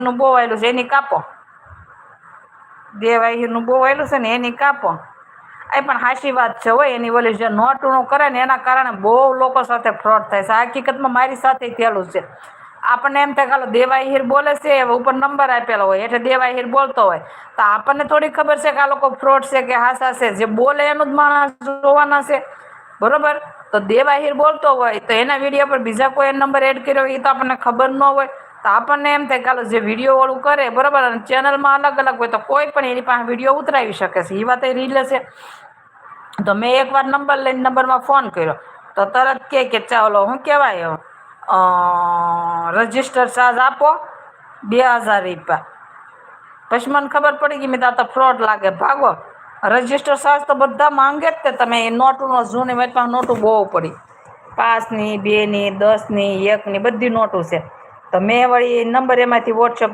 નું બહુ આવેલું છે એની કાપો, દેવાહીરનું બહુ આવેલું છે ને એની કાપો. એ પણ હાચી વાત છે હોય, એની ઓલી જે નોટનું કરે ને એના કારણે બહુ લોકો સાથે ફ્રોડ થાય છે. હકીકતમાં મારી સાથે થયેલું છે. આપણને એમ થાય ચાલો દેવાહીર બોલે છે, ઉપર નંબર આપેલો હોય એટલે દેવાહીર બોલતો હોય, તો આપણને થોડી ખબર છે કે આ લોકો ફ્રોડ છે કે હાસા છે. જે બોલે એનું જ માણસ જોવાના છે, બરોબર. તો દેવાહીર બોલતો હોય તો એના વિડીયો પર બીજા કોઈ નંબર એડ કર્યો હોય એ તો આપણને ખબર ન હોય. તો આપણને એમ થાય ચાલો જે વિડીયો વાળું કરે બરોબર, અને ચેનલમાં અલગ અલગ હોય તો કોઈ પણ એની પાસે વિડીયો ઉતરાવી શકે છે. એ વાત એ રીલ છે. તો મેં એકવાર નંબર લઈને નંબરમાં ફોન કર્યો તો તરત કે ચાલો શું કહેવાય રજીસ્ટર ચાર્જ આપો 2000 રૂપિયા. પછી મને ખબર પડી ગઈ, મેં તો ફ્રોડ લાગે, ભાગો. રજીસ્ટર ચાર્જ તો બધા માંગે જ તે, તમે નોટુનો જૂની મારી પાસે નોટું બહુ પડી, 5ની, 2ની, 10ની, 1ની બધી નોટો છે. તો મેં વળી નંબર એમાંથી વોટ્સઅપ